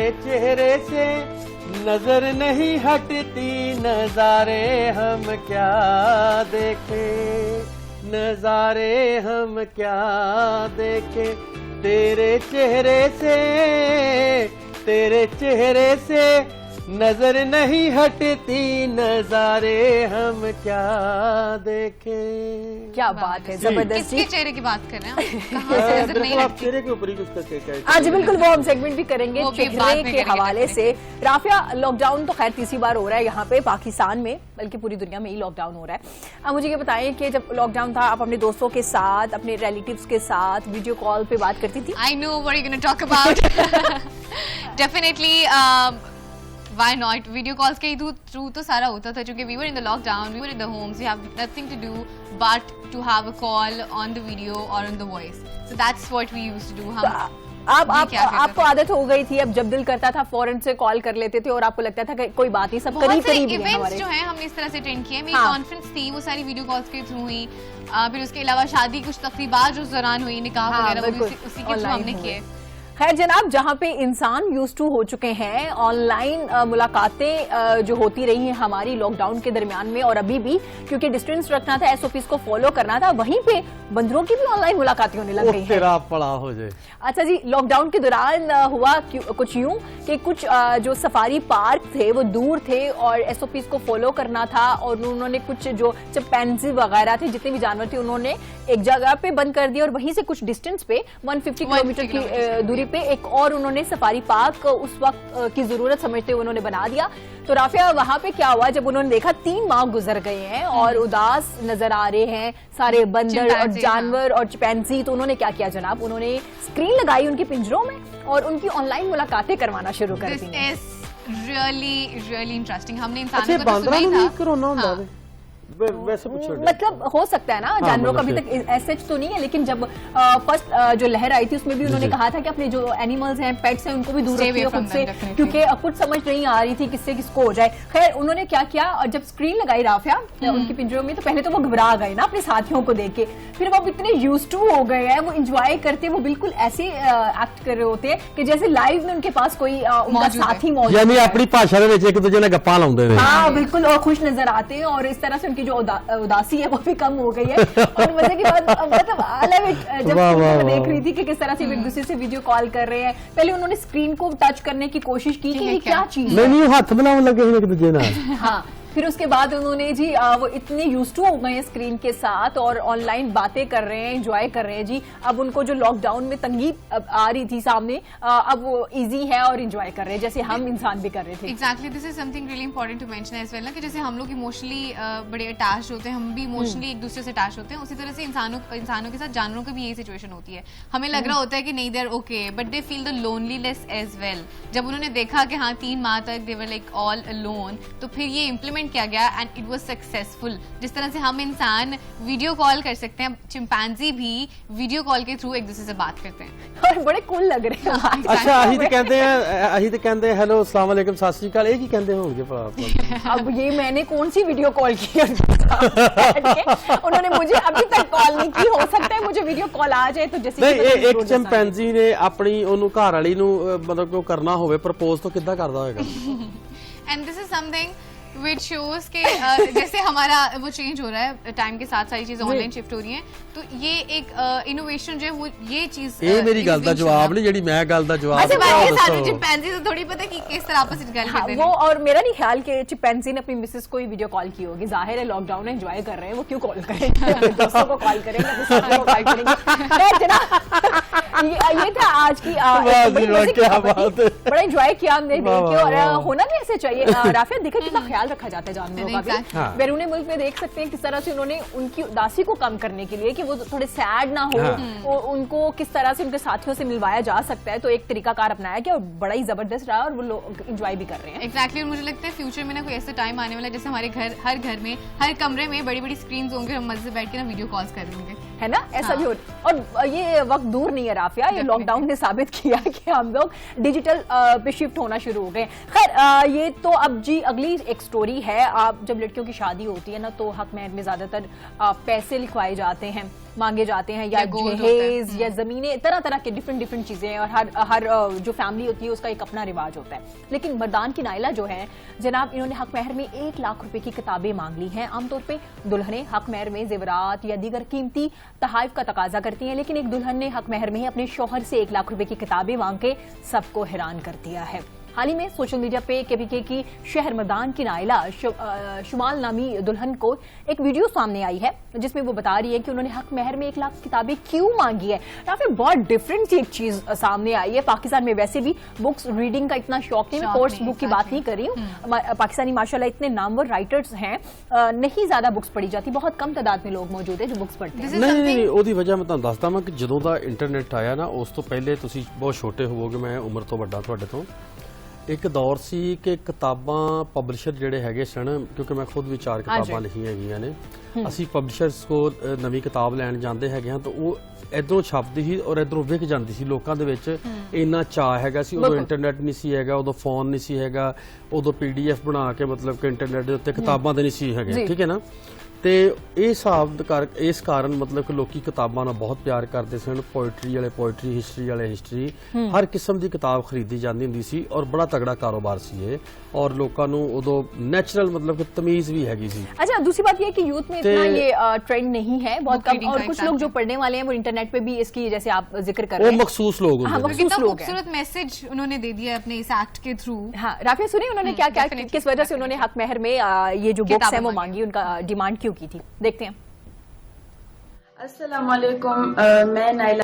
تیرے چہرے سے نظر نہیں ہٹتی نظارے ہم کیا دیکھیں نظارے ہم کیا دیکھیں تیرے چہرے سے نظر نہیں ہٹتی نظارے ہم کیا دیکھیں. کیا بات ہے, زبردست. کس کے چہرے کی بات کر رہے ہیں کہاں سے نظر نہیں آپ چہرے کے اوپر ہی کچھ کرتے ہیں. آج بالکل وہ ہم سیگمنٹ بھی کریں گے چہرے کے حوالے سے. رافیہ, لاک ڈاؤن تو خیر تیسری بار ہو رہا ہے یہاں پہ پاکستان میں, بلکہ پوری دنیا میں ہی لاک ڈاؤن ہو رہا ہے. اب مجھے یہ بتائیں کہ جب لاک ڈاؤن تھا آپ اپنے دوستوں کے ساتھ, اپنے ریلیٹیوز کے ساتھ ویڈیو کال پہ بات کرتی تھی؟ I know what you're going to talk about. Definitely, why not? Video calls کے through تو سارا ہوتا تھا چونکہ we were in the lockdown, we were in the homes, we have nothing to do but to have a call on the video or on the voice. So that's what we used to do. آپ کو عادت ہو گئی تھی, اب جب دل کرتا تھا فوراً سے کال کر لیتے تھے اور آپ کو لگتا تھا کہ کوئی بات نہیں, سب قریب قریب ہیں ہمارے. بہت سے ایونٹس جو ہیں ہم نے اس طرح سے اٹینڈ کیے. میری کانفرنس تھی وہ ساری ویڈیو کالز کے تھرو ہوئی. پھر اس کے علاوہ شادی کچھ تقریبات جو اس دوران ہوئی, نکاح وغیرہ اسی کے تھرو ہم نے کیے. خیر جناب, جہاں پہ انسان یوز ٹو ہو چکے ہیں, آن لائن ملاقاتیں جو ہوتی رہی ہیں ہماری لاک ڈاؤن کے درمیان میں اور ابھی بھی, کیونکہ ڈسٹینس رکھنا تھا, ایس او پیز کو فالو کرنا تھا, وہیں پہ بندروں کی بھی آن لائن ملاقاتیں ہونے لگ گئی ہیں. تیرا پڑا ہو جائے. اچھا جی, لاک ڈاؤن کے دوران ہوا کچھ یوں کہ کچھ جو سفاری پارک تھے وہ دور تھے اور ایس او پیز کو فالو کرنا تھا, اور انہوں نے کچھ جو چمپینزی وغیرہ تھے, جتنے بھی جانور تھے, انہوں نے ایک جگہ پہ بند کر دیا اور وہیں سے کچھ ڈسٹینس پہ 150 کلومیٹر کی دوری پہ ایک اور انہوں نے سفاری پارک اس وقت کی ضرورت سمجھتے ہوئے انہوں نے بنا دیا. تو رافیہ, وہاں پہ کیا ہوا جب انہوں نے دیکھا 3 ماہ گزر گئے ہیں اور اداس نظر آ رہے ہیں سارے بندر اور جانور اور چمپینزی, تو انہوں نے کیا کیا جناب, انہوں نے اسکرین لگائی ان کے پنجروں میں اور ان کی آن لائن ملاقاتیں کروانا شروع کر دی. really interesting. ہم نے انسانوں کا تو سنا ہی تھا. مطلب ہو سکتا ہے نا, جانوروں کا ابھی تک ایسج تو نہیں ہے, لیکن جب فرسٹ جو لہر آئی تھی اس میں بھی انہوں نے کہا تھا کہ اپنے جو اینیملز ہیں, پیٹس ہیں, ان کو بھی دور رکھیے خود سے, کیونکہ کچھ سمجھ نہیں آ رہی تھی کس سے کس کو ہو جائے. خیر انہوں نے کیا کیا, اور جب اسکرین لگائی رافیہ ان کی پنجروں میں, تو پہلے تو وہ گھبرا گئے نا اپنے ساتھیوں کو دیکھ کے, پھر وہ اتنے یوز ٹو ہو گئے ہیں, وہ انجوائے کرتے, وہ بالکل ایسے ایکٹ کر رہے ہوتے ہیں کہ جیسے لائیو میں ان کے پاس کوئی ان کا ساتھی موجود ہے, یعنی اپنی بھاشا دے وچ ایک دوجے نال گپاں لاؤندے رہے. ہاں بالکل, اور خوش نظر آتے ہیں, اور اس طرح سے ان کی جو اداسی ہے وہ بھی کم ہو گئی ہے. اور مزے کی بات, مطلب جب میں دیکھ رہی تھی کہ کس طرح سے ایک دوسرے سے ویڈیو کال کر رہے ہیں, پہلے انہوں نے اسکرین کو ٹچ کرنے کی کوشش کی کہ یہ کیا چیز ہے, نہیں ہاتھ ملاؤں لگے ایک دوجے نال. ہاں پھر اس کے بعد انہوں نے جی وہ اتنے یوز ٹو ہو گئے ہیں اسکرین کے ساتھ اور آن لائن باتیں کر رہے ہیں, انجوائے کر رہے ہیں جی. اب ان کو جو لاک ڈاؤن میں تنگی آ رہی تھی سامنے, اب وہ ایزی ہے اور انجوائے کر رہے ہیں جیسے ہم انسان بھی کر رہے تھے. Exactly, this is something really important to mention as well نا, کہ جیسے ہم لوگ ایموشنلی بڑے اٹیچ ہوتے ہیں, ہم بھی ایموشنلی ایک دوسرے سے اٹیچ ہوتے ہیں, اسی طرح سے انسانوں کے ساتھ جانوروں کی بھی یہی سچویشن ہوتی ہے. ہمیں لگ رہا ہوتا ہے کہ نہیں they are okay, but they feel the lonely less as well. جب انہوں نے دیکھا کہ ہاں 3 ماہ تک دے ور لائک آل الون, تو پھر یہ امپلیمنٹ کیا گیا اینڈ was successful. جس طرح سے ہم انسان ویڈیو کال کر سکتے ہیں, چمپینزی بھی ویڈیو کال کے تھرو ایک دوسرے سے بات کرتے ہیں اور بڑے کول لگ رہے ہیں. اچھا اہی تے کہندے ہیں ہیلو السلام علیکم ست شری اکال, یہ کی کہندے ہوں گے؟ اب یہ میں نے کون سی ویڈیو کال کی, انہوں نے مجھے ابھی تک کال نہیں کی, ہو سکتا ہے مجھے ویڈیو کال آ جائے. تو جیسے ایک چمپینزی نے اپنی اونوں گھر والی نو مطلب کہ کرنا ہوئے پرپوز تو کداں کردا ہوئے گا؟ And this is something which shows کہ جیسے ہمارا وہ چینج ہو رہا ہے ٹائم کے ساتھ, ساری چیزیں آن لائن شفٹ ہو رہی ہیں, تو یہ ایک انوویشن جو ہے وہ یہ چیز, یہ میری گل دا جواب نہیں جڑی میں گل دا جواب. سارے چمپینزی تو تھوڑی پتہ کہ کس طرح آپس میں گل کرتے ہیں وہ, اور میرا نہیں خیال کہ چمپینزی نے اپنی مسز کو ویڈیو کال کی ہوگی. ظاہر ہے لاک ڈاؤن انجوائے کر رہے ہیں, وہ کیوں کال کریں گے, دوستوں کو کال کریں گے, دوستوں کو کال کریں گے. یہ تھا آج کی, بڑا انجوائے کیا ہم نے دیکھ کے, اور ہونا بھی ایسے چاہیے. رافیہ دیکھیں کتنا خیال رکھا جاتا ہے جانوروں کا بھی. بیرون ملک میں دیکھ سکتے ہیں کس طرح سے انہوں نے ان کی اداسی کو کم کرنے کے لیے کہ وہ تھوڑے سیڈ نہ ہو, ان کو کس طرح سے ان کے ساتھیوں سے ملوایا جا سکتا ہے, تو ایک طریقہ کار اپنایا گیا اور بڑا ہی زبردست رہا, اور وہ لوگ انجوائے بھی کر رہے ہیں. ایگزیکٹلی, اور مجھے لگتا ہے فیوچر میں نا کوئی ایسا ٹائم آنے والا ہے جیسے ہمارے ہر گھر میں ہر کمرے میں بڑی بڑی اسکرینز ہوں گے, ہم مزے سے بیٹھ کے نا ویڈیو کالز کر رہے ہوں گے, ہے نا, ایسا بھی ہو. اور یہ وقت دور نہیں ہے رافیہ, یہ لاک ڈاؤن نے ثابت کیا کہ ہم لوگ ڈیجیٹل پہ شفٹ ہونا شروع ہو گئے. خیر یہ تو اب جی اگلی ایک سٹوری ہے. آپ جب لڑکیوں کی شادی ہوتی ہے نا, تو حق مہر میں زیادہ تر پیسے لکھوائے جاتے ہیں, مانگے جاتے ہیں یا جہیز یا زمینیں, طرح طرح کے ڈفرنٹ چیزیں ہیں, اور ہر جو فیملی ہوتی ہے اس کا ایک اپنا رواج ہوتا ہے. لیکن مردان کی نائلہ جو ہے جناب, انہوں نے حق مہر میں 1 لاکھ روپے کی کتابیں مانگ لی ہیں. عام طور پہ دلہنیں حق مہر میں زیورات یا دیگر قیمتی تحائف کا تقاضا کرتی ہیں, لیکن ایک دلہن نے حق مہر میں اپنے شوہر سے 1 لاکھ روپے کی کتابیں مانگ کے سب کو حیران کر دیا ہے. حال ہی میں سوشل میڈیا پہ KPK کی شہر مردان کی نائلہ شمال نامی دلہن کو ایک ویڈیو سامنے آئی ہے جس میں وہ بتا رہی ہے کہ انہوں نے حق مہر میں 1 لاکھ کتابیں کیوں مانگی ہے. کافی بہت ڈفرینٹ ایک چیز سامنے آئی ہے. پاکستان میں ویسے بھی بکس ریڈنگ کا اتنا شوق نہیں, میں کورس بک کی بات نہیں کر رہی ہوں. پاکستانی ماشاءاللہ اتنے نامور رائٹرز ہیں, نہیں زیادہ بکس پڑھی جاتی, بہت کم تعداد میں لوگ موجود ہیں جو بکس پڑھتے ہیں. نہیں, ਉਹਦੀ ਵਜ੍ਹਾ ਮੈਂ ਤੁਹਾਨੂੰ ਦੱਸਦਾ ਹਾਂ ਕਿ ਜਦੋਂ ਦਾ ਇੰਟਰਨੈਟ ਆਇਆ ਨਾ, ਉਸ ਤੋਂ ਪਹਿਲੇ ਤੁਸੀਂ ਬਹੁਤ ਛੋਟੇ ਹੋਵੋਗੇ, ਮੈਂ ਉਮਰ ਤੋਂ ਵੱਡਾ ਤੁਹਾਡੇ ਤੋਂ. ਇੱਕ ਦੌਰ ਸੀ ਕਿ ਕਿਤਾਬਾਂ ਪਬਲਿਸ਼ਰ ਜਿਹੜੇ ਹੈਗੇ ਸਨ, ਕਿਉਂਕਿ ਮੈਂ ਖੁਦ ਵੀ 4 ਕਿਤਾਬਾਂ ਲਿਖੀਆਂ ਹੈਗੀਆਂ ਨੇ, ਅਸੀਂ ਪਬਲਿਸ਼ਰਸ ਕੋਲ ਨਵੀਂ ਕਿਤਾਬ ਲੈਣ ਜਾਂਦੇ ਹੈਗੇ ਹਾਂ ਤਾਂ ਉਹ ਇਧਰੋਂ ਛਪਦੀ ਸੀ ਔਰ ਇਧਰੋਂ ਵਿਕ ਜਾਂਦੀ ਸੀ. ਲੋਕਾਂ ਦੇ ਵਿੱਚ ਇੰਨਾ ਚਾਅ ਹੈਗਾ ਸੀ, ਉਦੋਂ ਇੰਟਰਨੈਟ ਨਹੀਂ ਸੀ ਹੈਗਾ, ਉਦੋਂ ਫੋਨ ਨਹੀਂ ਸੀ ਹੈਗਾ, ਉਦੋਂ PDF ਬਣਾ ਕੇ ਮਤਲਬ ਕਿ ਇੰਟਰਨੈਟ ਦੇ ਉੱਤੇ ਕਿਤਾਬਾਂ ਦੇ ਨਹੀਂ ਸੀ ਹੈਗੇ, ਠੀਕ ਹੈ ਨਾ. ਤੇ ਇਹ ਹਿਸਾਬ ਇਸ ਕਾਰਨ ਮਤਲਬ ਕਿ ਲੋਕੀ ਕਿਤਾਬਾਂ ਨਾਲ ਬਹੁਤ ਪਿਆਰ ਕਰਦੇ ਸਨ. ਪੋਇਟਰੀ ਵਾਲੇ ਪੋਇਟਰੀ, ਹਿਸਟਰੀ ਵਾਲੇ ਹਿਸਟਰੀ, ਹਰ ਕਿਸਮ ਦੀ ਕਿਤਾਬ ਖਰੀਦੀ ਜਾਂਦੀ ਹੁੰਦੀ ਸੀ ਔਰ ਬੜਾ ਤਗੜਾ ਕਾਰੋਬਾਰ ਸੀ ਇਹ, اور ਲੋਕਾਂ ਨੂੰ ਉਦੋਂ نیچرل مطلب کہ تمیز بھی ہے گی سی. اچھا, دوسری بات یہ ہے کہ یوتھ میں اتنا یہ ٹرینڈ نہیں ہے, بہت کم, اور کچھ لوگ جو پڑھنے والے ہیں وہ انٹرنیٹ پہ بھی اس کی جیسے آپ ذکر کر رہے ہیں, وہ مخصوص لوگ ہیں, کتنا خوبصورت میسج انہوں نے دے دیا اپنے اس ایکٹ کے تھرو. ہاں رافیہ, سنیں انہوں نے کیا کیا, کس وجہ سے انہوں نے حق مہر میں یہ جو بکس ہیں وہ مانگی, ان کا ڈیمانڈ کیوں کی تھی, دیکھتے ہیں. السلام علیکم, میں نائلہ.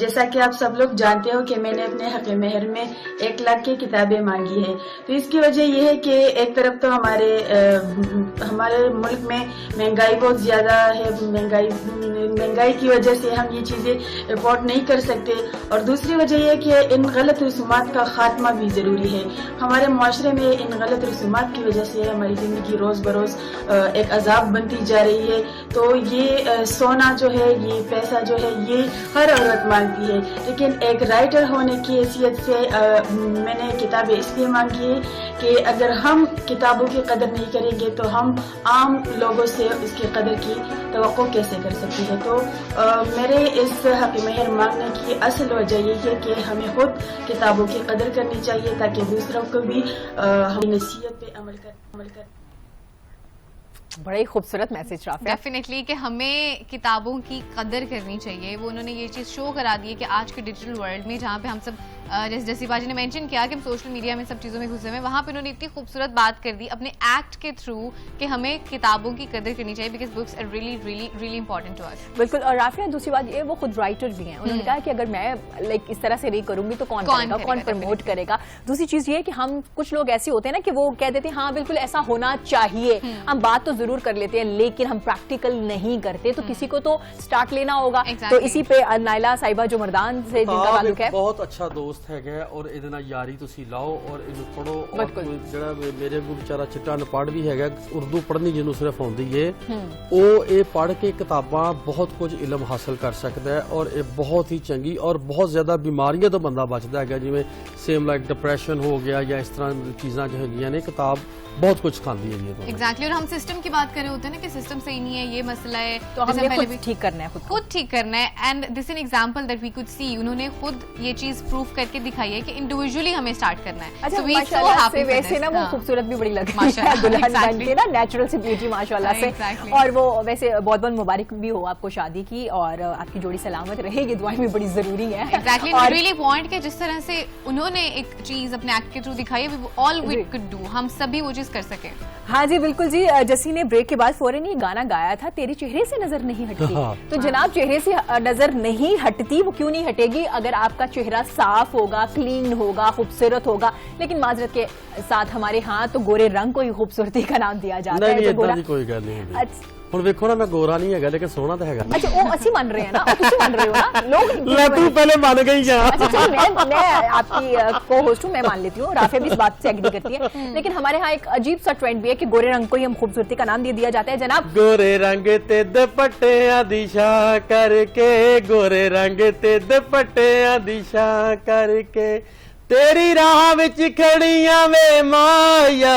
جیسا کہ آپ سب لوگ جانتے ہو کہ میں نے اپنے حق مہر میں 1 لاکھ کی کتابیں مانگی ہیں. تو اس کی وجہ یہ ہے کہ ایک طرف تو ہمارے ملک میں مہنگائی بہت زیادہ ہے, مہنگائی کی وجہ سے ہم یہ چیزیں افورڈ نہیں کر سکتے, اور دوسری وجہ یہ ہے کہ ان غلط رسومات کا خاتمہ بھی ضروری ہے. ہمارے معاشرے میں ان غلط رسومات کی وجہ سے ہماری زندگی روز بروز ایک عذاب بنتی جا رہی ہے. تو یہ سونا جو ہے, یہ پیسہ جو ہے, یہ ہر عورت مانگتی ہے, لیکن ایک رائٹر ہونے کی حیثیت سے میں نے کتابیں اس لیے مانگی ہے کہ اگر ہم کتابوں کی قدر نہیں کریں گے تو ہم عام لوگوں سے اس کی قدر کی توقع کیسے کر سکتے ہیں. تو میرے اس حق مہر مانگنے کی اصل وجہ یہ ہے کہ ہمیں خود کتابوں کی قدر کرنی چاہیے تاکہ دوسروں کو بھی ہماری نصیحت پہ عمل کر. بڑے خوبصورت میسج رافیہ. ڈیفینیٹلی کہ ہمیں کتابوں کی قدر کرنی چاہیے. وہ انہوں نے یہ چیز شو کرا دی ہے کہ آج کے ڈیجیٹل ورلڈ میں جہاں پہ ہم سب, جیسے باجی نے مینشن کیا کہ ہم سوشل میڈیا میں سب چیزوں میں گھسے ہوئے, وہاں پہ انہوں نے اتنی خوبصورت بات کر دی اپنے ایکٹ کے تھرو کہ ہمیں کتابوں کی قدر کرنی چاہیے, because books are really really really important to us. بالکل. اور رافیہ, دوسری بات یہ, وہ خود رائٹر بھی ہیں, انہوں نے کہا کہ اگر میں اس طرح سے نہیں کروں گی تو کون کرے گا, کون پروموٹ کرے گا. دوسری چیز یہ ہے کہ ہم کچھ لوگ ایسے ہوتے ہیں نا کہ وہ کہہ دیتے ہیں ہاں بالکل ایسا ہونا چاہیے, ہم بات تو ضرور کر لیتے ہیں لیکن ہم پریکٹیکل نہیں کرتے. تو کسی کو تو سٹارٹ لینا ہوگا. تو اسی پہ نائلہ صاحبہ جو مردان سے جن کا تعلق ہے, بہت اچھا دوست ہے اور ਇਹਦੇ ਨਾਲ ਯਾਰੀ ਤੁਸੀਂ ਲਾਓ ਔਰ ਇਹਨੂੰ ਪੜੋ. ਔਰ ਜਿਹੜਾ ਮੇਰੇ ਕੋਲ ਵਿਚਾਰਾ ਚਿੱਟਾ ਅਨਪੜ੍ਹ ਵੀ ਹੈਗਾ, ਉਰਦੂ ਪੜ੍ਹਨੀ ਜਿਹਨੂੰ ਸਿਰਫ ਆਉਂਦੀ ਏ, ਉਹ ਇਹ ਪੜ੍ਹ ਕੇ ਕਿਤਾਬਾਂ ਬਹੁਤ ਕੁਝ ਇਲਮ ਹਾਸਲ ਕਰ ਸਕਦਾ ਹੈ ਔਰ ਇਹ ਬਹੁਤ ਹੀ ਚੰਗੀ ਔਰ ਬਹੁਤ ਜ਼ਿਆਦਾ ਬਿਮਾਰੀਆਂ ਤੋਂ ਬੰਦਾ ਬਚਦਾ ਹੈਗਾ, ਜਿਵੇਂ ਸੇਮ ਲਾਈਕ ਡਿਪਰੈਸ਼ਨ ਹੋ ਗਿਆ ਜਾਂ ਇਸ ਤਰ੍ਹਾਂ ਦੀ ਚੀਜ਼ਾਂ ਜੋ ਹੈਗੀਆਂ ਨੇ. ਕਿਤਾਬ بہت کچھ کھاندی ہے یہ. ایگزیکٹلی. اور ہم سسٹم کی بات کر رہے ہوتے ہیں نا کہ سسٹم صحیح نہیں ہے, یہ مسئلہ ہے, تو ہم نے خود ٹھیک کرنا ہے, خود ٹھیک کرنا ہے. And this an example that we could see, انہوں نے خود یہ چیز پروف کر کے دکھائی ہے کہ انڈیویجولی ہمیں اسٹارٹ کرنا ہے. اچھا, ماشاءاللہ سے ویسے نا وہ خوبصورت بھی بڑی لگتی ہے دلہن بن کے نا, نیچرل سی بیوٹی ماشاءاللہ سے. اور وہ ویسے بہت بہت مبارک بھی ہو آپ کو شادی کی, اور آپ کی جوڑی سلامت رہے, یہ دعائیں بھی بڑی ضروری ہیں. ایگزیکٹلی. ریلی وانٹ کہ جس طرح سے انہوں نے ایک چیز اپنے ایکٹ کے تھرو دکھائی ہے, آل وی کڈ ڈو, ہم سبھی وہ چیز کر سکیں. ہاں جی بالکل جی. جسی نے بریک کے بعد فوراً یہ گانا گایا تھا, تیرے چہرے سے نظر نہیں ہٹتی. تو جناب, چہرے سے نظر نہیں ہٹتی, وہ کیوں نہیں ہٹے گی اگر آپ کا چہرہ صاف ہوگا, کلین ہوگا, خوبصورت ہوگا. لیکن معذرت کے ساتھ ہمارے ہاں تو گورے رنگ کو ہی خوبصورتی کا نام دیا جاتا ہے. کوئی گل نہیں. ਹੁਣ ਵੇਖੋ ਨਾ, ਮੈਂ ਗੋਰਾ ਨਹੀਂ ਹੈਗਾ ਲੇਕਿਨ ਸੋਹਣਾ ਤਾਂ ਹੈਗਾ. اچھا, وہ اسی مان رہے ہیں نا, ਤੁਸੀਂ مان رہے ہو نا لوگ. میں تو پہلے مان گئی جا. اچھا چلو, میں آپ کی کو ہوسٹ ہوں, میں مان لیتی ہوں. رافیہ بھی اس بات سے ایگری کرتی ہے, لیکن ہمارے ہاں ایک عجیب سا ٹرینڈ بھی ہے کہ گورے رنگ کو ہی ہم خوبصورتی کا نام دے دیا جاتا ہے. جناب, گورے رنگ تے دوپٹیاں دی شاں کر کے, گورے رنگ تے دوپٹیاں دی شاں کر کے, تیری راہ وچ کھڑیاں وے مایا,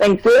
Thank you.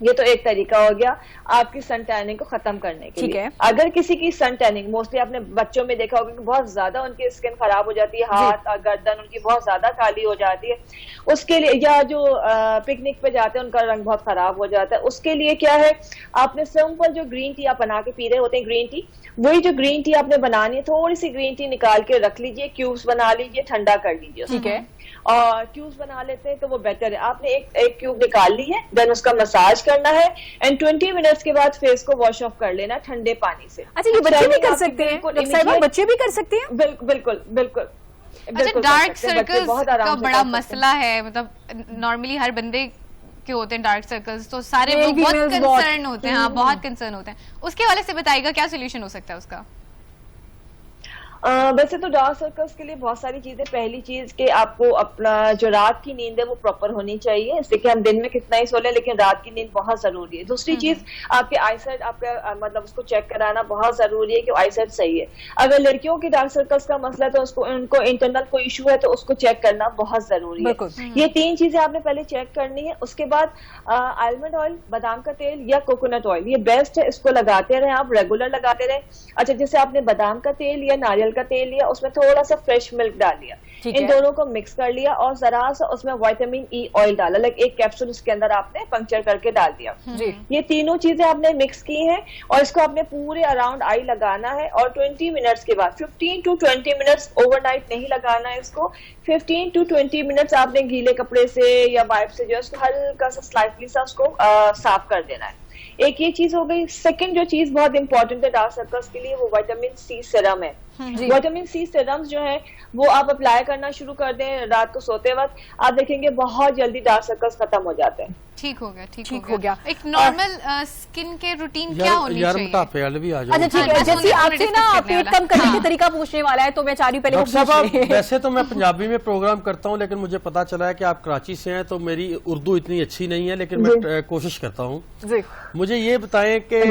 یہ تو ایک طریقہ ہو گیا آپ کی سن ٹیننگ کو ختم کرنے کے لیے. اگر کسی کی سن ٹیننگ موسٹلی آپ نے بچوں میں دیکھا ہوگا کہ بہت زیادہ ان کی اسکن خراب ہو جاتی ہے, ہاتھ اور گردن ان کی بہت زیادہ کالی ہو جاتی ہے, اس کے لیے, یا جو پکنک پہ جاتے ہیں ان کا رنگ بہت خراب ہو جاتا ہے, اس کے لیے کیا ہے, آپ نے سمپل جو گرین ٹی آپ بنا کے پی رہے ہوتے ہیں, گرین ٹی, وہی جو گرین ٹی آپ نے بنانی ہے, تھوڑی سی گرین ٹی نکال کے رکھ لیجئے, کیوبس بنا لیجئے, ٹھنڈا کر لیجئے, ٹھیک ہے, اور کیوبس بنا لیتے ہیں تو وہ بیٹر ہے. آپ نے ایک کیوب نکال لی ہے, دین اس کا مساج کرنا ہے, اینڈ 20 منٹس کے بعد فیس کو واش آف کر لینا ٹھنڈے پانی سے. اچھا, یہ بچے بھی کر سکتے ہیں؟ بچے بھی کر سکتے ہیں؟ بالکل بالکل. اچھا, ڈارک سرکلز کا بڑا مسئلہ ہے, مطلب نارملی ہر بندے کے ہوتے ہیں ڈارک سرکلز, تو سارے لوگ بہت کنسرن ہوتے ہیں. ہاں, بہت کنسرن ہوتے ہیں. اس کے حوالے سے بتائیے گا کیا سولوشن ہو سکتا ہے اس کا؟ ویسے تو ڈارک سرکلز کے لیے بہت ساری چیزیں. پہلی چیز کہ آپ کو اپنا جو رات کی نیند ہے وہ پراپر ہونی چاہیے, اس لیے کہ ہم دن میں کتنا ہی سو لیں لیکن رات کی نیند بہت ضروری ہے. دوسری چیز, آپ کے آئی سائٹ, آپ کا مطلب اس کو چیک کرانا بہت ضروری ہے کہ آئی سائٹ صحیح ہے. اگر لڑکیوں کی ڈارک سرکلز کا مسئلہ ہے تو ان کو انٹرنل کوئی ایشو ہے تو اس کو چیک کرنا بہت ضروری ہے. یہ 3 چیزیں آپ نے پہلے چیک کرنی ہے. اس کے بعد آلمنڈ آئل, بادام کا تیل یا کوکونٹ آئل, یہ بیسٹ ہے, اس کو لگاتے رہیں آپ, ریگولر لگاتے رہیں. اچھا, جیسے آپ نے بادام کا تیل یا ناریل کا تیل لیا, اس میں تھوڑا سا فریش ملک ڈال لیا, ان دونوں کو مکس کر لیا, اور ذرا سا اس میں وائٹامن ای آئل ڈالا, لائک ایک کیپسول اس کے اندر آپ نے پنکچر کر کے ڈال دیا. یہ تینوں چیزیں آپ نے مکس کی ہیں, اور اس کو آپ نے پورے اراؤنڈ آئی لگانا ہے, اور 20 منٹس کے بعد 15 to 20 منٹس, اوور نائٹ نہیں لگانا ہے اس کو, 15 to 20 منٹس آپ نے گیلے کپڑے سے یا وائپ سے جو ہے اس کو ہلکا سا سلائٹلی سا اس کو صاف کر دینا ہے. ایک یہ چیز ہو گئی. سیکنڈ جو چیز بہت امپورٹنٹ ہے ڈارک سرکلز کے لیے, وہ وائٹامن سی سیرم ہے. وائٹامن سی سیرمز جو ہے وہ آپ اپلائی کرنا شروع کر دیں رات کو سوتے وقت, آپ دیکھیں گے بہت جلدی ڈارک سرکلز ختم ہو جاتے ہیں. ٹھیک ہو گیا. ایک نارمل اسکن کے روٹین کیا ہونی چاہیے؟ موٹاپے والے بھی آ جائیں. اچھا ٹھیک ہے, جیسے آپ سے نا پیٹ کم کرنے کا طریقہ پوچھنے والا ہے تو میں چاہ رہی ہوں پہلے ڈاکٹر صاحب, ویسے تو میں پنجابی میں پروگرام کرتا ہوں, لیکن مجھے پتا چلا ہے کہ آپ کراچی سے ہیں, تو میری اردو اتنی اچھی نہیں ہے, لیکن میں کوشش کرتا ہوں. مجھے یہ بتائیں کہ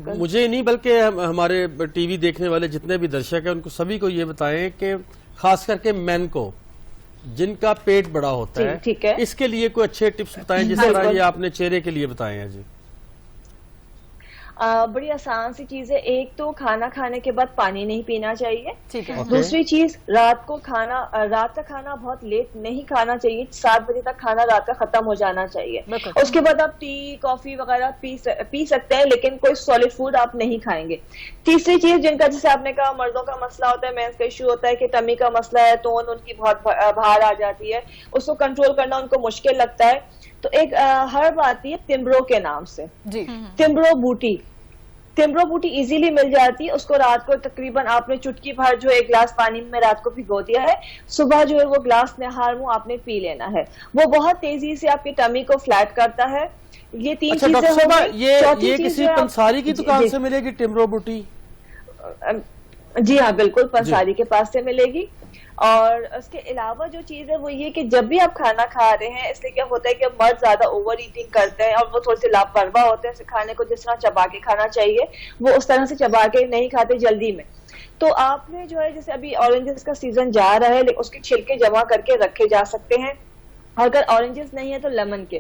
مجھے نہیں بلکہ ہمارے ٹی وی دیکھنے والے جتنے بھی درشک ہیں ان کو سبھی کو یہ بتائیں کہ خاص کر کے مین کو جن کا پیٹ بڑا ہوتا ہے, اس کے لیے کوئی اچھے ٹپس بتائیں, جس طرح یہ آپ نے چہرے کے لیے بتائے ہیں. جی, بڑی آسان سی چیز ہے. ایک تو کھانا کھانے کے بعد پانی نہیں پینا چاہیے. دوسری چیز, رات کا کھانا بہت لیٹ نہیں کھانا چاہیے, 7 بجے تک کھانا رات کا ختم ہو جانا چاہیے. اس کے بعد آپ ٹی, کافی وغیرہ پی سکتے ہیں, لیکن کوئی سالڈ فوڈ آپ نہیں کھائیں گے. تیسری چیز, جن کا جیسے آپ نے کہا مردوں کا مسئلہ ہوتا ہے, مینس کا ایشو ہوتا ہے کہ ٹمی کا مسئلہ ہے, تو ان کی بہت باہر آ جاتی ہے, اس کو کنٹرول کرنا ان کو مشکل لگتا ہے, تو ایک ہرب آتی ہے تمبرو کے نام سے. تمبرو بوٹی ایزیلی مل جاتی ہے. اس کو رات کو تقریباً آپ نے چٹکی بھر جو 1 گلاس پانی میں رات کو بھگو دیا ہے, صبح جو ہے وہ گلاس نہار منہ آپ نے پی لینا ہے. وہ بہت تیزی سے آپ کی ٹمی کو فلیٹ کرتا ہے. یہ 3 چیزیں. یہ کسی پنساری کی دکان سے ملے گی ٹمبرو بوٹی؟ جی ہاں, بالکل پنساری کے پاس سے ملے گی. اور اس کے علاوہ جو چیز ہے وہ یہ کہ جب بھی آپ کھانا کھا رہے ہیں, اس لیے کیا ہوتا ہے کہ مرد زیادہ اوور ایٹنگ کرتے ہیں, اور وہ تھوڑے سے لاپرواہ ہوتے ہیں, کھانے کو جس طرح چبا کے کھانا چاہیے وہ اس طرح سے چبا کے نہیں کھاتے جلدی میں. تو آپ نے جو ہے, جیسے ابھی اورنجز کا سیزن جا رہا ہے, اس کے چھلکے جمع کر کے رکھے جا سکتے ہیں. اگر اورنجز نہیں ہے تو لیمن کے.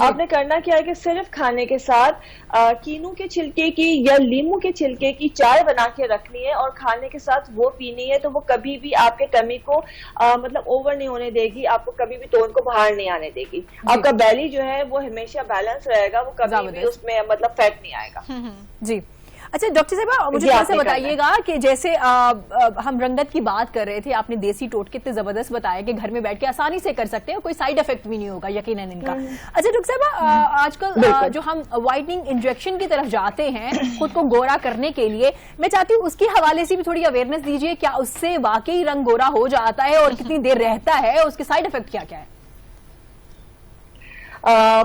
آپ نے کرنا کیا ہے کہ صرف کھانے کے ساتھ کینو کے چھلکے کی یا لیمو کے چھلکے کی چائے بنا کے رکھنی ہے, اور کھانے کے ساتھ وہ پینی ہے. تو وہ کبھی بھی آپ کے ٹمی کو مطلب اوور نہیں ہونے دے گی, آپ کو کبھی بھی ٹون کو باہر نہیں آنے دے گی. آپ کا بیلی جو ہے وہ ہمیشہ بیلنس رہے گا, وہ کبھی بھی اس میں مطلب فیٹ نہیں آئے گا. جی, اچھا ڈاکٹر صاحبہ مجھے تھوڑا سا بتائیے گا کہ جیسے ہم رنگت کی بات کر رہے تھے, آپ نے دیسی ٹوٹکے اتنے زبردست بتایا کہ گھر میں بیٹھ کے آسانی سے کر سکتے ہیں, کوئی سائیڈ افیکٹ بھی نہیں ہوگا یقیناً ان کا. اچھا ڈاکٹر صاحبہ, آج کل جو ہم وائٹننگ انجیکشن کی طرف جاتے ہیں خود کو گورا کرنے کے لیے, میں چاہتی ہوں اس کے حوالے سے بھی تھوڑی اویئرنیس دیجیے. کیا اس سے واقعی رنگ گورا ہو جاتا ہے, اور کتنی دیر رہتا ہے, اس کے سائیڈ افیکٹ کیا کیا ہے؟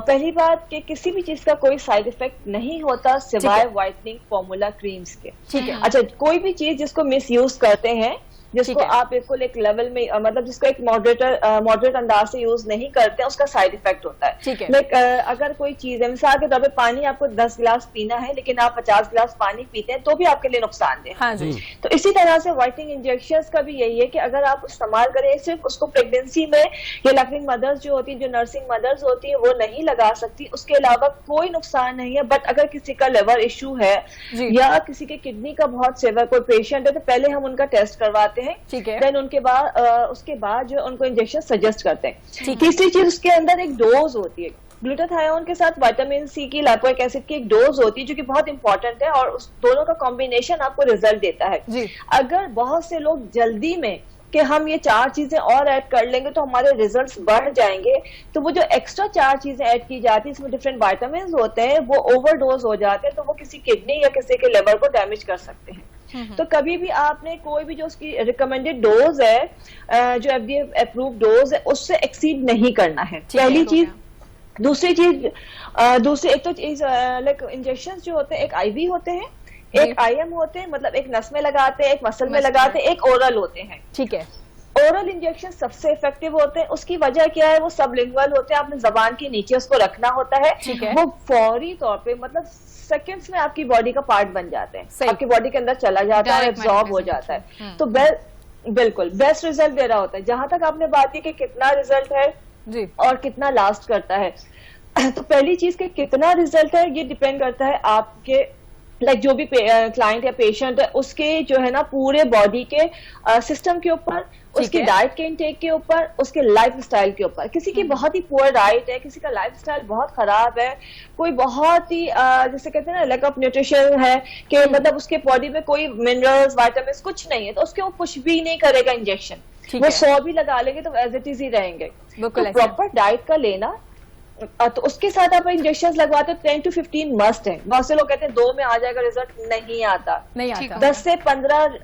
پہلی بات کہ کسی بھی چیز کا کوئی سائیڈ افیکٹ نہیں ہوتا سوائے وائٹننگ فارمولا کریمز کے. ٹھیک ہے. اچھا, کوئی بھی چیز جس کو مس یوز کرتے ہیں جس کو آپ بالکل ایک لیول میں مطلب جس کو ایک ماڈریٹ انداز سے یوز نہیں کرتے ہیں اس کا سائڈ افیکٹ ہوتا ہے. لائک اگر کوئی چیز ہے مثال کے طور پہ پانی آپ کو 10 گلاس پینا ہے لیکن آپ 50 گلاس پانی پیتے ہیں تو بھی آپ کے لیے نقصان دہ ہے. تو اسی طرح سے وائٹنگ انجیکشن کا بھی یہی ہے کہ اگر آپ استعمال کریں صرف اس کو پریگنینسی میں یا لیکٹنگ مدرز جو ہوتی ہیں جو نرسنگ مدرز ہوتی ہیں وہ نہیں لگا سکتی, اس کے علاوہ کوئی نقصان نہیں ہے. بٹ اگر کسی کا لیور ایشو ہے یا کسی کے کڈنی کا بہت سیور کوئی پیشنٹ ہے تو پہلے ہم ان کا ٹیسٹ کرواتے ہیں, دین ان کے بعد اس کے بعد جو ان کو انجیکشن سجیسٹ کرتے ہیں. تیسری چیز اس کے اندر ایک ڈوز ہوتی ہے, گلوٹاتھیون کے ساتھ وٹامن سی کی لائپوئک ایسڈ کی ایک ڈوز ہوتی ہے جو کہ بہت امپورٹنٹ ہے اور اس دونوں کا کمبینیشن آپ کو ریزلٹ دیتا ہے. اگر بہت سے لوگ جلدی میں کہ ہم یہ 4 چیزیں اور ایڈ کر لیں گے تو ہمارے ریزلٹس بڑھ جائیں گے, تو وہ جو ایکسٹرا 4 چیزیں ایڈ کی جاتی ہیں اس میں ڈفرینٹ وائٹامنز ہوتے ہیں وہ اوور ڈوز ہو جاتے ہیں تو وہ کسی کڈنی یا کسی کے لیور کو ڈیمیج کر سکتے ہیں. تو کبھی بھی آپ نے کوئی بھی جو اس کی ریکمینڈیڈ ڈوز ہے جو FDA اپرووڈ ڈوز ہے اس سے ایکسیڈ نہیں کرنا ہے. پہلی چیز. دوسری ایک تو چیز لائک انجیکشن جو ہوتے ہیں ایک IV ہوتے ہیں, ایک IM ہوتے ہیں مطلب ایک نس میں لگاتے ہیں, ایک مسل میں لگاتے ہیں, ایک اورل ہوتے ہیں. ٹھیک ہے. اورل انجیکشن سب سے افیکٹو ہوتے ہیں. اس کی وجہ کیا ہے, وہ سب لنگول ہوتے ہیں, آپ نے زبان کے نیچے اس کو رکھنا ہوتا ہے, وہ فوری طور پہ مطلب سیکنڈز میں آپ کی باڈی کا پارٹ بن جاتے ہیں, آپ کی باڈی کے اندر چلا جاتا ہے, ایبزارب ہو جاتا ہے. تو بالکل بیسٹ ریزلٹ دے رہا ہوتا ہے. جہاں تک آپ نے بات کی کہ کتنا ریزلٹ ہے اور کتنا لاسٹ کرتا ہے, تو پہلی چیز کہ کتنا ریزلٹ ہے یہ ڈیپینڈ کرتا ہے آپ کے لائک جو بھی کلائنٹ یا پیشنٹ ہے اس کے جو ہے نا پورے باڈی کے سسٹم کے اوپر, اس کی ڈائٹ کے انٹیک کے اوپر, اس کے لائف اسٹائل کے اوپر. کسی کی بہت ہی پور ڈائٹ ہے, کسی کا لائف اسٹائل بہت خراب ہے, کوئی بہت ہی جیسے کہتے ہیں نا لیک آف نیوٹریشن ہے کہ مطلب اس کے باڈی میں کوئی منرلز وائٹامنس کچھ نہیں ہے, تو اس کے وہ کچھ بھی نہیں کرے گا انجیکشن, وہ 100 بھی لگا لیں گے تو ایز اٹ از ہی رہیں گے. پراپر ڈائٹ کا لینا تو اس کے ساتھ آپ انجیکشن لگواتے 10 to 15 مسٹ ہے. بہت سے لوگ کہتے ہیں 2 میں آ جائے گا ریزلٹ, نہیں آتا. 10 سے 15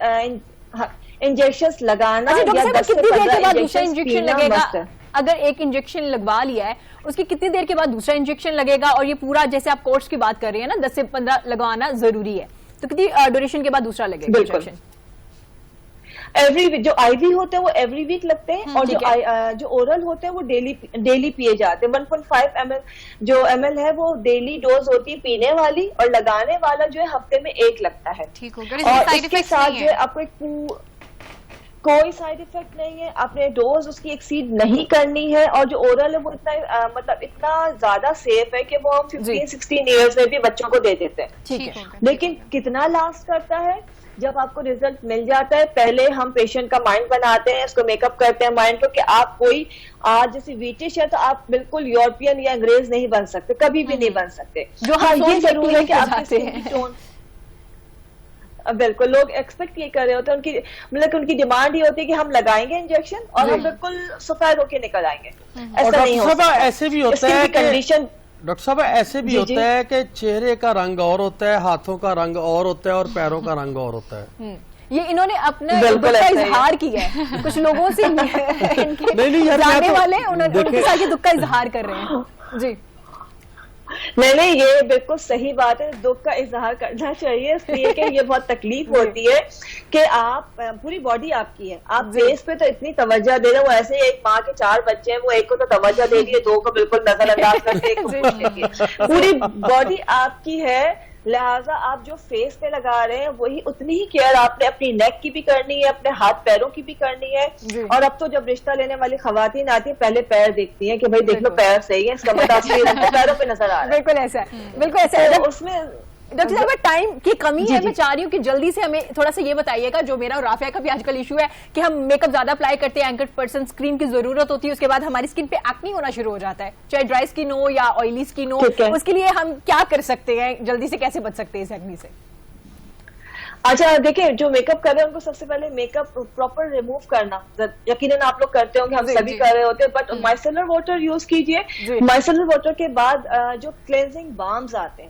انجیکشن لگانا یا 10 سے 15 انجیکشن پینا مسٹ ہے. اگر ایک انجیکشن لگوا لیا ہے اس کی کتنی دیر کے بعد دوسرا انجیکشن لگے گا, اور یہ پورا جیسے آپ کورس کی بات کر رہی ہیں نا 10 سے 15 لگوانا ضروری ہے, تو کتنی ڈیوریشن کے بعد دوسرا لگے گا انجیکشن؟ ایوری جو IV ہوتے ہیں وہ ایوری ویک لگتے ہیں, اور جو اورل ہوتے ہیں وہ ڈیلی پیے جاتے ہیں. 1.5 ml جو ml ہے وہ ڈیلی ڈوز ہوتی ہے پینے والی, اور لگانے والا جو ہے ہفتے میں 1 لگتا ہے. اور اس کے ساتھ جو ہے آپ کو کوئی سائڈ افیکٹ نہیں ہے, آپ نے ڈوز اس کی ایکسیڈ نہیں کرنی ہے. اور جو اورل ہے وہ اتنا مطلب اتنا زیادہ سیف ہے کہ وہ ہم 15-16 ایئرز میں بھی بچوں کو دے دیتے ہیں. لیکن کتنا لاسٹ کرتا ہے جب آپ کو ریزلٹ مل جاتا ہے, پہلے ہم پیشنٹ کا مائنڈ بناتے ہیں, اس کو میک اپ کرتے ہیں مائنڈ کو کہ آپ کوئی آج جیسے ویٹش ہے تو آپ بالکل یورپین یا انگریز نہیں بن سکتے, کبھی بھی نہیں بن سکتے. جو یہ ضرور ہے کہ آپ کی اسکن کی ٹون بالکل لوگ ایکسپیکٹ یہ کر رہے ہوتے ہیں, ان کی مطلب ان کی ڈیمانڈ یہ ہوتی ہے کہ ہم لگائیں گے انجیکشن اور ہم بالکل سفید ہو کے نکل آئیں گے. ایسا نہیں ہوتا. ایسے بھی ہوتا ہے کنڈیشن ڈاکٹر صاحب, ایسے بھی ہوتا ہے کہ چہرے کا رنگ اور ہوتا ہے, ہاتھوں کا رنگ اور ہوتا ہے, اور پیروں کا رنگ اور ہوتا ہے. یہ انہوں نے اپنا دکھ کا اظہار کیا ہے کچھ لوگوں سے جانے والے ان کے ساتھ یہ دکھ کا اظہار کر رہے ہیں. جی نہیں یہ بالکل صحیح بات ہے, دکھ کا اظہار کرنا چاہیے, اس لیے کہ یہ بہت تکلیف ہوتی ہے کہ آپ پوری باڈی آپ کی ہے, آپ فیس پہ تو اتنی توجہ دے رہے ہیں. وہ ایسے ایک ماں کے 4 بچے ہیں, وہ ایک کو تو توجہ دے دیے, 2 کو بالکل نظر انداز کرتے ہیں. پوری باڈی آپ کی ہے, لہٰذا آپ جو فیس پہ لگا رہے ہیں وہی اتنی ہی کیئر آپ نے اپنی نیک کی بھی کرنی ہے, اپنے ہاتھ پیروں کی بھی کرنی ہے. اور اب تو جب رشتہ لینے والی خواتین آتی ہیں پہلے پیر دیکھتی ہیں کہ بھائی دیکھ لو پیر صحیح ہے, اس کا مطلب پیروں پہ نظر آ رہا ہے. بالکل ایسا ہے, بالکل ایسا ہے. اس میں ڈاکٹر صاحب ٹائم کی کمی ہے, میں چاہ رہی ہوں کہ جلدی سے ہمیں تھوڑا سا یہ بتائیے گا, جو میرا اور رافیہ کا بھی آج کل ایشو ہے کہ ہم میک اپ زیادہ اپلائی کرتے ہیں, اینکر پرسن اسکرین کی ضرورت ہوتی ہے, اس کے بعد ہماری اسکن پہ ایکنی ہونا شروع ہو جاتا ہے, چاہے ڈرائی اسکن ہو یا آئلی اسکن ہو, اس کے لیے ہم کیا کر سکتے ہیں, جلدی سے کیسے بچ سکتے ہیں اس ایکنی سے؟ اچھا دیکھیں, جو میک اپ کر رہے ہیں ان کو سب سے پہلے میک اپ پراپر ریموو کرنا, یقیناً آپ لوگ کرتے ہوں گے, ہم سبھی کر رہے ہوتے ہیں, بٹ مائسلر واٹر یوز کیجئے. مائسلر واٹر کے بعد جو کلینزنگ بامز آتے ہیں,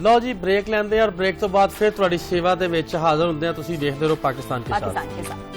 ਲਓ ਜੀ ਬ੍ਰੇਕ ਲੈਂਦੇ ਆ ਔਰ ਬ੍ਰੇਕ ਤੋਂ ਬਾਅਦ ਫਿਰ ਤੁਹਾਡੀ ਸੇਵਾ ਦੇ ਵਿੱਚ ਹਾਜ਼ਰ ਹੁੰਦੇ ਆ। ਤੁਸੀਂ ਦੇਖਦੇ ਰਹੋ ਪਾਕਿਸਤਾਨ ਕੇ ਸਾਥ।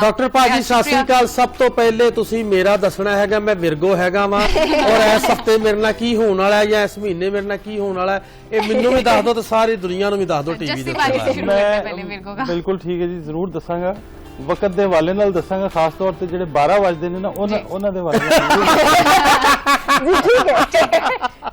ਡਾਕਟਰ ਭਾਜੀ ਸਤਿ ਸ੍ਰੀ ਅਕਾਲ। ਸਭ ਤੋਂ ਪਹਿਲੇ ਤੁਸੀਂ ਮੇਰਾ ਦੱਸਣਾ ਹੈਗਾ, ਮੈਂ ਵਿਰਗੋ ਹੈਗਾ ਵਾਂ ਔਰ ਇਸ ਹਫਤੇ ਮੇਰੇ ਨਾਲ ਕੀ ਹੋਣ ਵਾਲਾ ਹੈ ਜਾਂ ਇਸ ਮਹੀਨੇ ਮੇਰੇ ਨਾਲ ਕੀ ਹੋਣ ਵਾਲਾ ਹੈ, ਇਹ ਮੈਨੂੰ ਵੀ ਦੱਸ ਦਿਓ ਤੇ ਸਾਰੀ ਦੁਨੀਆ ਨੂੰ ਵੀ ਦੱਸ ਦਿਓ ਟੀਵੀ ਦੇ ਉੱਤੇ। ਮੈਂ ਬਿਲਕੁਲ ਠੀਕ ਹੈ ਜੀ, ਜ਼ਰੂਰ ਦੱਸਾਂਗਾ। ਵਕਤ ਦੇ ਹਵਾਲੇ ਨਾਲ ਦੱਸਾਂਗਾ, ਖਾਸ ਤੌਰ ਤੇ ਜਿਹੜੇ 12 ਵਜਦੇ ਨੇ ਨਾ ਉਹਨਾਂ ਦੇ ਹਵਾਲੇ ਨਾਲ।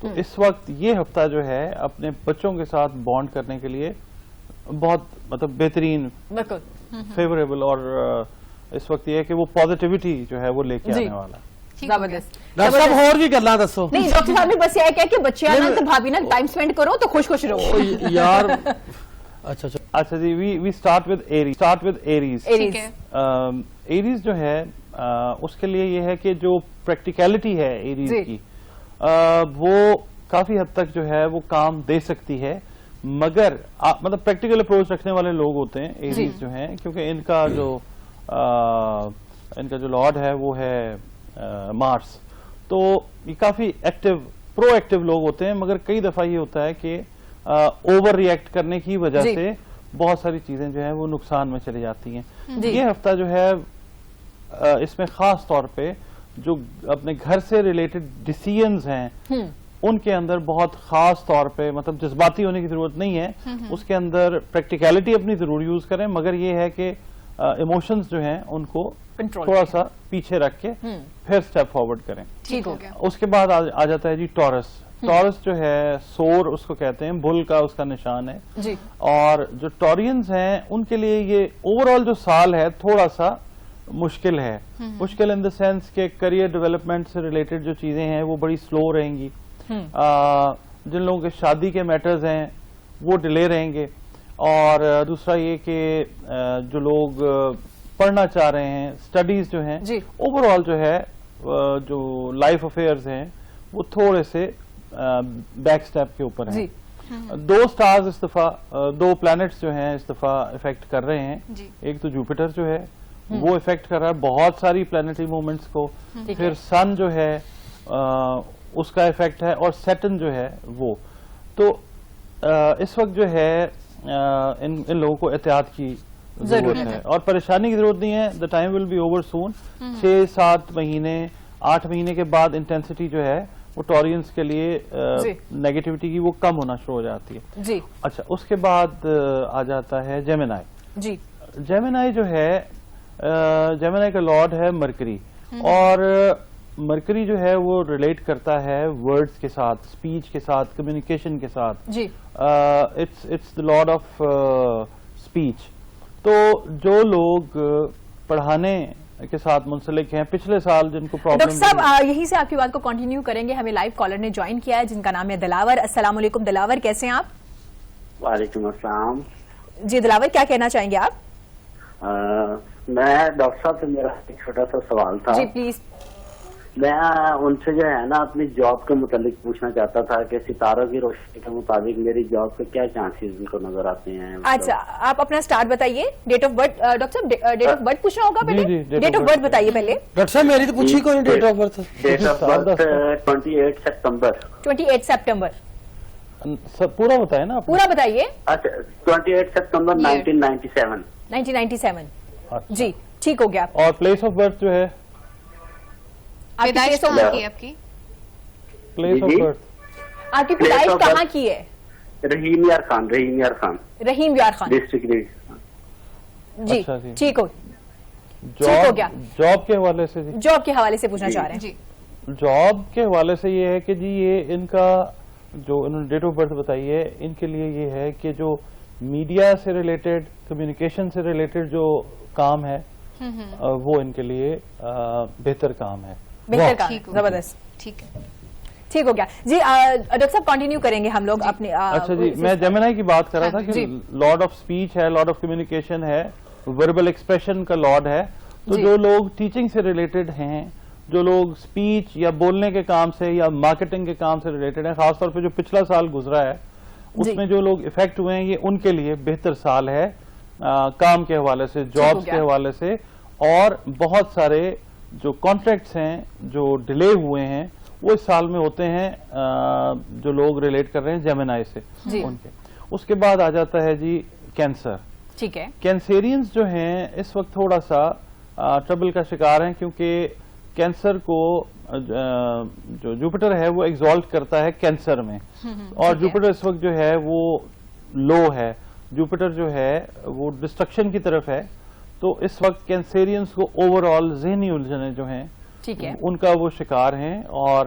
تو اس وقت یہ ہفتہ جو ہے اپنے بچوں کے ساتھ بانڈ کرنے کے لیے بہت مطلب بہترین فیوریبل، اور اس وقت یہ ہے کہ وہ پازیٹیوٹی جو ہے وہ لے کے آنے والا ہے. زبردست. ڈاکٹر صاحب اور بھی گلاں دسو. نہیں ڈاکٹر صاحب نے بس یہ کہا کہ بچیاں نا تو بھابی نا ٹائم سپینڈ کرو تو خوش خوش رہو. یار اچھا اچھا جی، we start with Aries. Aries جو ہے اس کے لیے یہ ہے کہ جو پریکٹیکلٹی ہے ایریز کی وہ کافی حد تک جو ہے وہ کام دے سکتی ہے، مگر مطلب پریکٹیکل اپروچ رکھنے والے لوگ ہوتے ہیں ایریز جو ہیں، کیونکہ ان کا جو لارڈ ہے وہ ہے مارس، تو یہ کافی پرو ایکٹیو لوگ ہوتے ہیں، مگر کئی دفعہ یہ ہوتا ہے کہ اوور ری ایکٹ کرنے کی وجہ سے بہت ساری چیزیں جو ہیں وہ نقصان میں چلی جاتی ہیں. یہ ہفتہ جو ہے اس میں خاص طور پہ جو اپنے گھر سے ریلیٹڈ ڈیسیژنز ہیں ان کے اندر بہت خاص طور پہ مطلب جذباتی ہونے کی ضرورت نہیں ہے، اس کے اندر پریکٹیکلٹی اپنی ضرور یوز کریں، مگر یہ ہے کہ ایموشنز جو ہیں ان کو تھوڑا سا پیچھے رکھ کے پھر سٹیپ فارورڈ کریں. ٹھیک ہو گیا. اس کے بعد آ جاتا ہے جی ٹورس. ٹورس جو ہے سور اس کو کہتے ہیں، بل کا اس کا نشان ہے جی. اور جو ٹورینز ہیں ان کے لیے یہ اوور آل جو سال ہے تھوڑا سا مشکل ہے. مشکل ان دا سینس کہ کریئر ڈیولپمنٹ سے ریلیٹڈ جو چیزیں ہیں وہ بڑی سلو رہیں گی. جن لوگوں کے شادی کے میٹرز ہیں وہ ڈیلے رہیں گے، اور دوسرا یہ کہ جو لوگ پڑھنا چاہ رہے ہیں، سٹڈیز جو ہیں اوور آل جو ہے جو لائف افیئرز ہیں وہ تھوڑے سے بیک سٹیپ کے اوپر ہیں. 2 سٹارز اس دفعہ، 2 پلانٹس جو ہیں اس دفعہ افیکٹ کر رہے ہیں. ایک تو جوپیٹر جو ہے وہ افیکٹ کر رہا ہے بہت ساری پلانٹری موومنٹس کو، پھر سن جو ہے اس کا افیکٹ ہے، اور سیٹن جو ہے وہ. تو اس وقت جو ہے ان لوگوں کو احتیاط کی ضرورت ہے اور پریشانی کی ضرورت نہیں ہے. The time will be over soon. 6-7 مہینے 8 مہینے کے بعد انٹینسٹی جو ہے وہ ٹورینز کے لیے نیگیٹیوٹی کی وہ کم ہونا شروع ہو جاتی ہے. اچھا، اس کے بعد آ جاتا ہے جیمنائی. جیمنائی جو ہے، جیمنائی کا لارڈ ہے مرکری، اور مرکری جو ہے وہ ریلیٹ کرتا ہے ورڈز کے ساتھ، اسپیچ کے ساتھ، کمیونیکیشن کے ساتھ. It's the lord of speech. تو جو لوگ پڑھانے کے ساتھ منسلک ہیں، پچھلے سال جن کو پرابلم. ڈاکٹر صاحب یہیں سے آپ کی بات کو کنٹینیو کریں گے. ہمیں لائیو کالر نے جوائن کیا ہے جن کا نام ہے دلاور. السلام علیکم دلاور، کیسے ہیں آپ؟ وعلیکم السلام. جی دلاور، کیا کہنا چاہیں گے آپ؟ میں ڈاکٹر صاحب سے میرا ایک چھوٹا سا سوال تھا. جی پلیز. میں ان سے جو ہے نا اپنی جاب کے متعلق پوچھنا چاہتا تھا کہ ستاروں کی روشنی کے مطابق میری جاب کے کیا چانسز ان کو نظر آتے ہیں. اچھا، آپ اپنا اسٹارٹ بتائیے. ڈیٹ آف برتھ ڈاکٹر صاحب، ڈیٹ آف برتھ پوچھنا ہوگا پہلے. ڈیٹ آف برتھ بتائیے پہلے. ڈاکٹر صاحب میری تو پوچھی کوئی date of birth. Date of birth 28 September. 28 September پورا بتائے نا، پورا بتائیے. اچھا، 28 سپتمبر 1997. 1997. جی ٹھیک ہو گیا. اور پلیس آف برتھ جو ہے پیدائش کہاں کی آپ کی؟ پلیس آف برتھ آپ کی پیدائش کہاں کی ہے؟ رحیم یار خان. رحیم یار خان، رحیم یار خان ڈسٹرکٹ. جی ٹھیک ہو گیا. جاب کے حوالے سے، جاب کے حوالے سے پوچھنا چاہ رہے ہیں. جی جاب کے حوالے سے یہ ہے کہ جی یہ ان کا جو انہوں نے ڈیٹ آف برتھ بتائی ہے، ان کے لیے یہ ہے کہ جو میڈیا سے ریلیٹڈ، کمیونیکیشن سے ریلیٹڈ جو کام ہے وہ ان کے لیے بہتر کام ہے. بہتر کام. زبردست. ٹھیک ہے، ٹھیک ہو گیا. جی ڈاکٹر صاحب کنٹینیو کریں گے ہم لوگ اپنے. اچھا جی، میں جیمنائی کی بات کر رہا تھا کہ لارڈ آف اسپیچ ہے، لارڈ آف کمیونیکیشن ہے، وربل ایکسپریشن کا لارڈ ہے. تو جو لوگ ٹیچنگ سے ریلیٹڈ ہیں، جو لوگ اسپیچ یا بولنے کے کام سے یا مارکیٹنگ کے کام سے ریلیٹڈ ہیں، خاص طور پہ جو پچھلا سال گزرا ہے اس میں جو لوگ افیکٹ ہوئے ہیں، یہ ان کے لیے بہتر سال ہے کام کے حوالے سے، جابس کے حوالے سے. اور بہت سارے جو کانٹریکٹس ہیں جو ڈیلے ہوئے ہیں وہ اس سال میں ہوتے ہیں جو لوگ ریلیٹ کر رہے ہیں جیمنائی سے ان کے. اس کے بعد آ جاتا ہے جی کینسر. ٹھیک ہے. کینسیرینز جو ہیں اس وقت تھوڑا سا ٹربل کا شکار ہیں، کیونکہ کینسر کو جو جوپیٹر ہے وہ ایگزالٹ کرتا ہے کینسر میں، اور جوپیٹر اس وقت جو ہے وہ لو ہے. جوپیٹر جو ہے وہ ڈسٹرکشن کی طرف ہے. تو اس وقت کینسیرینز کو اوور آل ذہنی الجھنیں جو ہیں ان کا وہ شکار ہیں. اور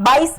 22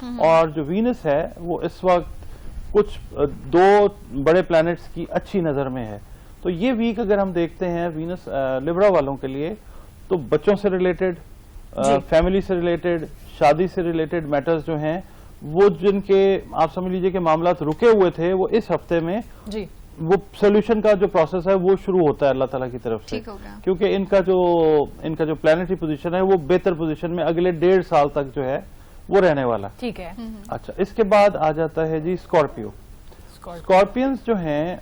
اور جو وینس ہے وہ اس وقت کچھ 2 بڑے پلانٹس کی اچھی نظر میں ہے. تو یہ ویک اگر ہم دیکھتے ہیں وینس لبرا والوں کے لیے تو بچوں سے ریلیٹڈ, فیملی سے ریلیٹڈ, شادی سے ریلیٹڈ میٹرز جو ہیں وہ جن کے آپ سمجھ لیجئے کہ معاملات رکے ہوئے تھے وہ اس ہفتے میں وہ سولوشن کا جو پروسیس ہے وہ شروع ہوتا ہے اللہ تعالیٰ کی طرف سے, کیونکہ ان کا جو پلانٹری پوزیشن ہے وہ بہتر پوزیشن میں اگلے 1.5 سال تک جو ہے وہ رہنے والا. ٹھیک ہے. اچھا, اس کے بعد آ جاتا ہے جی اسکارپیو. اسکارپینز جو ہیں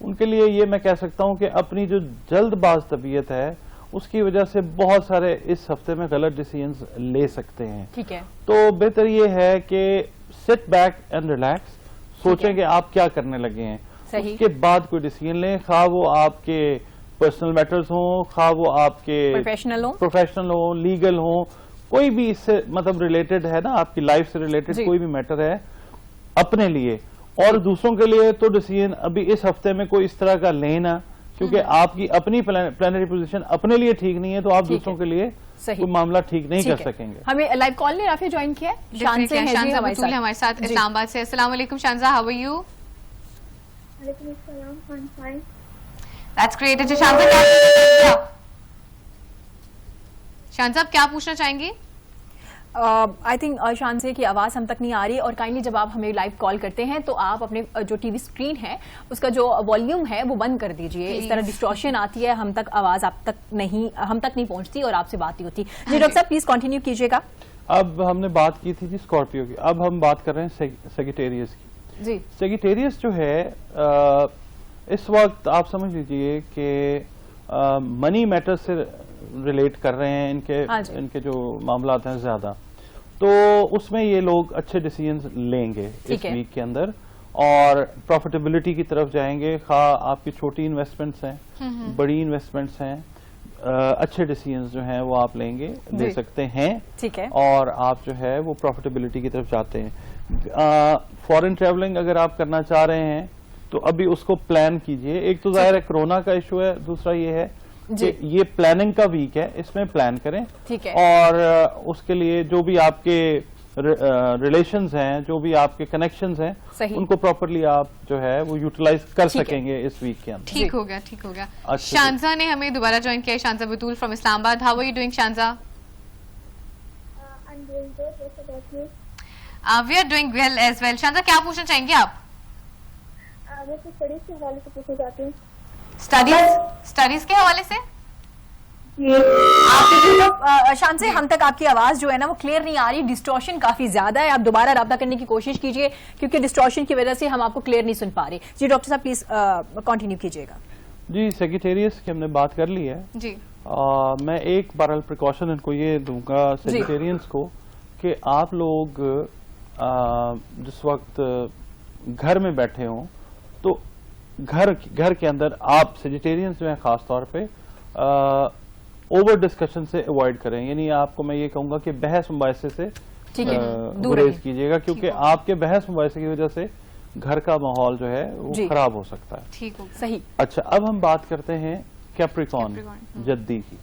ان کے لیے یہ میں کہہ سکتا ہوں کہ اپنی جو جلد باز طبیعت ہے اس کی وجہ سے بہت سارے اس ہفتے میں غلط ڈیسیژنز لے سکتے ہیں. ٹھیک ہے. تو بہتر یہ ہے کہ سٹ بیک اینڈ ریلیکس, سوچیں کہ آپ کیا کرنے لگے ہیں, اس کے بعد کوئی ڈیسیژن لیں, خواہ وہ آپ کے پرسنل میٹرز ہوں, خواہ وہ آپ کے پروفیشنل ہوں, لیگل ہوں, کوئی بھی اس سے مطلب ریلیٹڈ ہے نا, آپ کی لائف سے ریلیٹڈ کوئی بھی میٹر ہے اپنے لیے اور دوسروں کے لیے, تو ڈیسیژن ابھی اس ہفتے میں کوئی اس طرح کا لینا, کیونکہ آپ کی اپنی پلانٹری پوزیشن اپنے لیے ٹھیک نہیں ہے تو آپ دوسروں کے لیے کوئی معاملہ ٹھیک نہیں کر سکیں گے. ہمیں لائیو کال نے رافیہ جوائن کیا ہے, شانزہ ہمارے ساتھ اسلام آباد سے. السلام علیکم شانزہ, ہاؤ آر یو؟ وعلیکم السلام. That's great. شانزہ آپ کیا پوچھنا چاہیں گی؟ آئی تھنک شانزہ کی آواز ہم تک نہیں آ رہی, اور کائنڈلی جب آپ ہمیں لائیو کال کرتے ہیں تو آپ اپنے جو ٹی وی اسکرین ہے اس کا جو والیوم ہے وہ بند کر دیجئے. اس طرح ڈسٹورشن آتی ہے, ہم تک آواز ہم تک نہیں پہنچتی اور آپ سے بات نہیں ہوتی. جی ڈاکٹر صاحب پلیز کنٹینیو کیجئے گا. اب ہم نے بات کی تھی جی اسکارپیو کی, اب ہم بات کر رہے ہیں سیگیٹیریس کی. جی سیگیٹیریس جو ہے اس وقت آپ سمجھ لیجئے کہ منی میٹر سے ریلیٹ کر رہے ہیں, ان کے جو معاملات ہیں زیادہ, تو اس میں یہ لوگ اچھے ڈیسیژنز لیں گے اس ویک کے اندر اور پروفیٹیبلٹی کی طرف جائیں گے. خواہ آپ کی چھوٹی انویسٹمنٹس ہیں, بڑی انویسٹمنٹس ہیں, اچھے ڈیسیژنز جو ہیں وہ آپ لے سکتے ہیں, اور آپ جو ہے وہ پروفیٹیبلٹی کی طرف جاتے ہیں. فورن ٹریولنگ اگر آپ کرنا چاہ رہے ہیں تو ابھی اس کو پلان کیجئے. ایک تو ظاہر ہے کرونا کا ایشو ہے, دوسرا یہ ہے کہ یہ پلاننگ کا ویک ہے, اس میں پلان کریں, اور اس کے لیے جو بھی آپ کے ریلیشنز ہیں, جو بھی آپ کے کنیکشنز ہیں, ان کو پراپرلی آپ جو ہے وہ یوٹیلائز کر سکیں گے اس ویک کے اندر. ٹھیک ہو گیا. شانزہ نے ہمیں دوبارہ جوائن کیا ہے, شانزہ بطول from Islamabad. How are you doing Shanza? We are doing well as well. Shanza کیا پوچھنا چاہیں گے آپ؟ میں تو اسٹڈیز کے حوالے سے پوچھنا چاہتی ہوں. اسٹڈیز کے حوالے سے شانزہ ہم تک آپ کی آواز جو ہے نا وہ کلیئر نہیں آ رہی, ڈسٹورشن کافی زیادہ ہے. آپ دوبارہ رابطہ کرنے کی کوشش کیجئے کیونکہ ڈسٹورشن کی وجہ سے ہم آپ کو کلیئر نہیں سن پا رہے. جی ڈاکٹر صاحب پلیز کنٹینیو کیجئے گا. جی سیگیٹیریس کی ہم نے بات کر لی ہے. جی میں ایک بہرحال پریکاشن ان کو یہ دوں گا سیگیٹیرینس کو کہ آپ لوگ جس وقت گھر میں بیٹھے ہوں تو گھر کے اندر آپ سیجیٹیرینز جو ہیں خاص طور پہ اوور ڈسکشن سے اوائڈ کریں. یعنی آپ کو میں یہ کہوں گا کہ بحث مباحثے سے گریز کیجیے گا, کیونکہ آپ کے بحث مباحثے کی وجہ سے گھر کا ماحول جو ہے وہ خراب ہو سکتا ہے. ٹھیک ہو صحیح. اچھا, اب ہم بات کرتے ہیں کیپریکون جدی کی.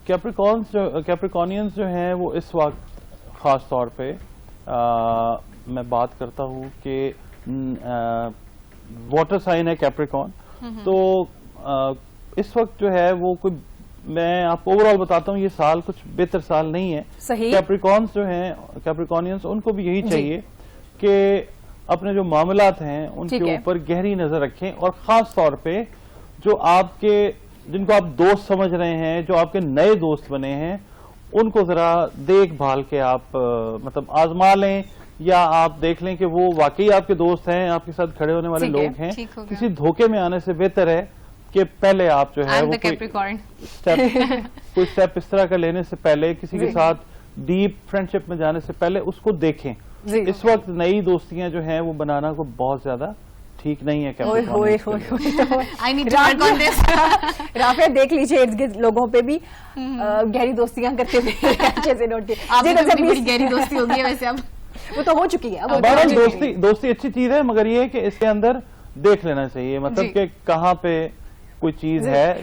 کیپریکونینز جو ہیں وہ اس وقت خاص طور پہ میں بات کرتا ہوں کہ واٹر سائن ہے کیپریکون, تو اس وقت جو ہے وہ کوئی میں آپ کو اوور آل بتاتا ہوں یہ سال کچھ بہتر سال نہیں ہے. کیپریکونز جو ہیں کیپریکونینز ان کو بھی یہی چاہیے کہ اپنے جو معاملات ہیں ان کے اوپر گہری نظر رکھیں, اور خاص طور پہ جو آپ کے جن کو آپ دوست سمجھ رہے ہیں, جو آپ کے نئے دوست بنے ہیں, ان کو ذرا دیکھ بھال کے آپ مطلب آزما لیں, یا آپ دیکھ لیں کہ وہ واقعی آپ کے دوست ہیں, آپ کے ساتھ کھڑے ہونے والے لوگ ہیں. کسی دھوکے میں آنے سے بہتر ہے کہ پہلے آپ جو ہے کوئی سٹیپ اس طرح کا لینے سے پہلے, کسی کے ساتھ ڈیپ فرینڈشپ میں جانے سے پہلے اس کو دیکھیں. اس وقت نئی دوستیاں جو ہیں وہ بنانا کو بہت زیادہ ٹھیک نہیں ہے. رافیہ دیکھ لیجیے ارد گرد لوگوں پہ بھی گہری دوستیاں کرتے ہوئے اچھے سے نوٹ کیے. گہری دوستی ہوگی ویسے اب وہ تو ہو چکی ہے. دوستی اچھی چیز ہے, مگر یہ کہ اس کے اندر دیکھ لینا چاہیے, مطلب کہ کہاں پہ کوئی چیز ہے,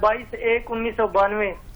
22/1/1992।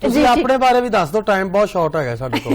ਤੁਸੀਂ ਆਪਣੇ ਬਾਰੇ ਵੀ ਦੱਸ ਦਿਓ, ਟਾਈਮ ਬਹੁਤ ਸ਼ਾਰਟ ਹੈਗਾ ਸਾਡੇ ਕੋਲ।